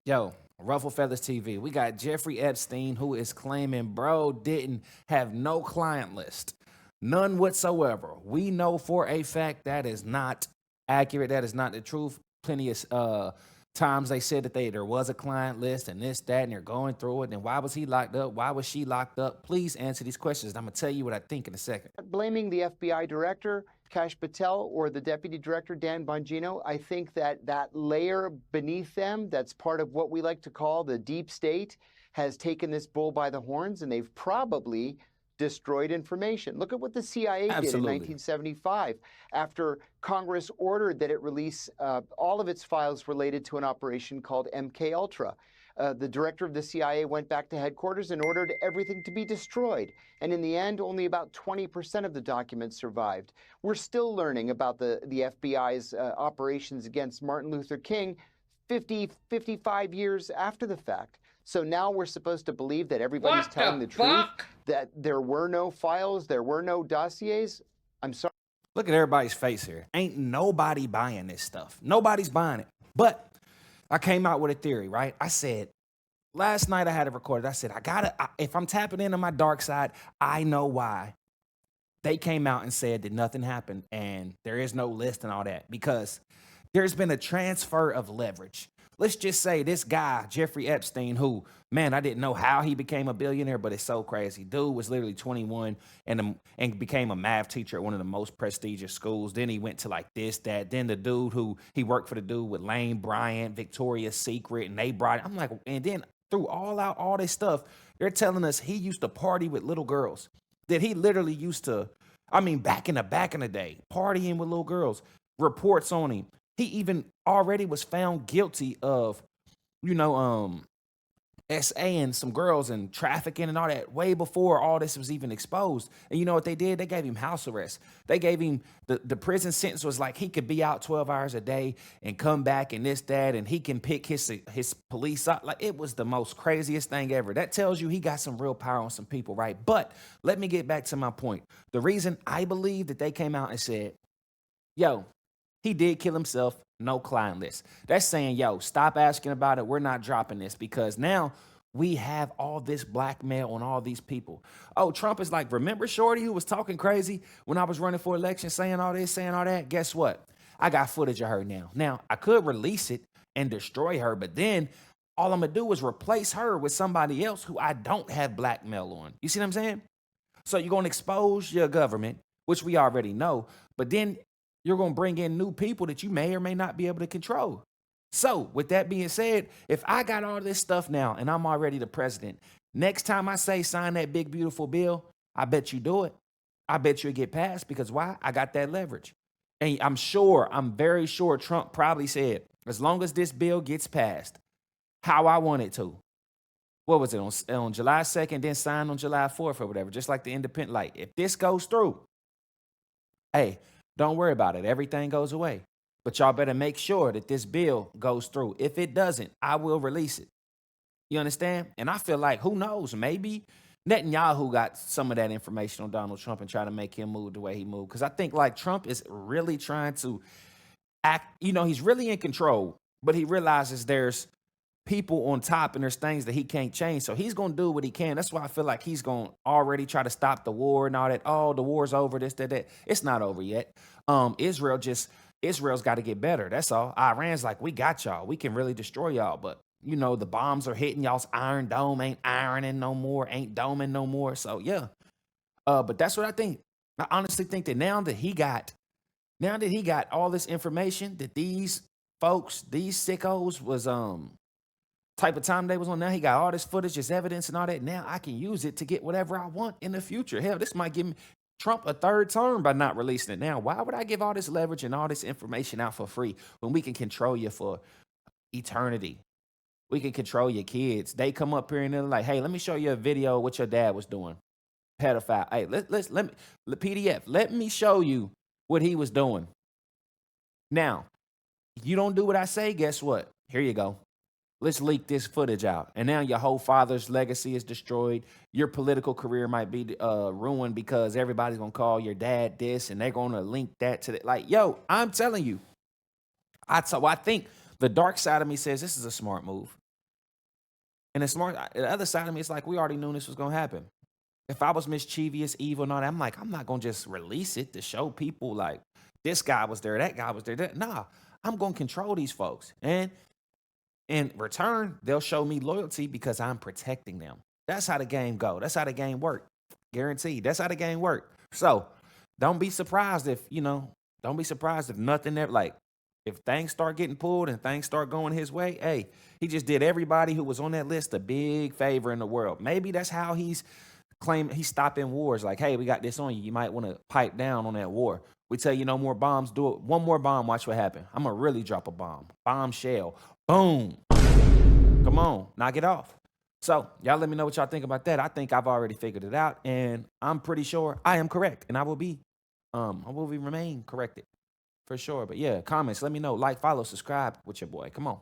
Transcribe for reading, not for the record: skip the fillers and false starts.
Yo, Ruffle Feathers TV. We got Jeffrey Epstein, who is claiming bro didn't have no client list. None whatsoever. We know for a fact that is not accurate. That is not the truth. Plenty of times they said that there was a client list and this, that, and they're going through it. And why was he locked up? Why was she locked up? Please answer these questions. I'm gonna tell you what I think in a second. Blaming the FBI director, Kash Patel, or the deputy director, Dan Bongino, I think that that layer beneath them, that's part of what we like to call the deep state, has taken this bull by the horns, and they've probably destroyed information. Look at what the CIA did in 1975 after Congress ordered that it release all of its files related to an operation called MK Ultra. The director of the CIA went back to headquarters and ordered everything to be destroyed. And in the end, only about 20% of the documents survived. We're still learning about the FBI's operations against Martin Luther King 55 years after the fact. So now we're supposed to believe that everybody's telling the truth, that there were no files, there were no dossiers. I'm sorry. Look at everybody's face here. Ain't nobody buying this stuff. Nobody's buying it. But I came out with a theory, right? I said, last night I had it recorded. I said, if I'm tapping into my dark side, I know why they came out and said that nothing happened and there is no list and all that, because there's been a transfer of leverage. Let's just say this guy, Jeffrey Epstein, who, man, I didn't know how he became a billionaire, but it's so crazy. Dude was literally 21 and became a math teacher at one of the most prestigious schools. Then he went to like this, that. Then the dude who he worked for the dude with Lane Bryant, Victoria's Secret, and they brought, I'm like, and then through all this stuff, they're telling us he used to party with little girls. That he literally used to, back in the day, partying with little girls. Reports on him. He even already was found guilty of, SA-ing some girls and trafficking and all that way before all this was even exposed. And you know what they did? They gave him house arrest. They gave him, the prison sentence was like he could be out 12 hours a day and come back and this, that, and he can pick his police up. Like, it was the most craziest thing ever. That tells you he got some real power on some people, right? But let me get back to my point. The reason I believe that they came out and said, yo, he did kill himself, no client list. That's saying, yo, stop asking about it. We're not dropping this, because now we have all this blackmail on all these people. Oh, Trump is like, remember Shorty who was talking crazy when I was running for election, saying all this, saying all that? Guess what? I got footage of her now. Now, I could release it and destroy her, but then all I'm going to do is replace her with somebody else who I don't have blackmail on. You see what I'm saying? So you're going to expose your government, which we already know, but then you're going to bring in new people that you may or may not be able to control. So with that being said, if I got all this stuff now and I'm already the president, next time I say sign that big, beautiful bill, I bet you do it. I bet you'll get passed, because why? I got that leverage. And I'm very sure Trump probably said, as long as this bill gets passed, how I want it to. What was it, on July 2nd, then signed on July 4th or whatever, just like the independent, like, if this goes through, hey, don't worry about it. Everything goes away. But y'all better make sure that this bill goes through. If it doesn't, I will release it. You understand? And I feel like, who knows, maybe Netanyahu got some of that information on Donald Trump and try to make him move the way he moved. Because I think like Trump is really trying to act, he's really in control, but he realizes there's people on top and there's things that he can't change. So he's going to do what he can. That's why I feel like he's going to already try to stop the war and all that. Oh, the war's over, this, that. It's not over yet. Israel's got to get better. That's all. Iran's like, we got y'all. We can really destroy y'all. But, the bombs are hitting y'all's Iron Dome. Ain't ironing no more. Ain't doming no more. So, yeah. But that's what I think. I honestly think that now that he got all this information, that these folks, these sickos was, type of time they was on, now he got all this footage, this evidence and all that. Now I can use it to get whatever I want in the future. Hell, this might give Trump a third term by not releasing it now. Why would I give all this leverage and all this information out for free when we can control you for eternity? We can control your kids. They come up here and they're like, hey, let me show you a video of what your dad was doing. Pedophile. Hey, let me, the PDF, let me show you what he was doing. Now, you don't do what I say, guess what? Here you go. Let's leak this footage out. And now your whole father's legacy is destroyed. Your political career might be ruined, because everybody's going to call your dad this and they're going to link that to that. Like, yo, I'm telling you, I think the dark side of me says this is a smart move. And the other side of me is like, we already knew this was gonna happen. If I was mischievous, evil, and all that, I'm like, I'm not gonna just release it to show people like this guy was there, that guy was there. Nah, I'm gonna control these folks. And in return, they'll show me loyalty because I'm protecting them. That's how the game go. That's how the game work. Guaranteed. That's how the game work. So don't be surprised if, don't be surprised if nothing ever, like, if things start getting pulled and things start going his way, hey, he just did everybody who was on that list a big favor in the world. Maybe that's how he's stopping wars. Like, hey, we got this on you. You might want to pipe down on that war. We tell you no more bombs. Do it. One more bomb. Watch what happens. I'm going to really drop a bomb. Bombshell. Boom. Come on. Knock it off. So y'all let me know what y'all think about that. I think I've already figured it out, and I'm pretty sure I am correct, and I will remain corrected for sure. But yeah, comments, let me know. Like, follow, subscribe with your boy. Come on.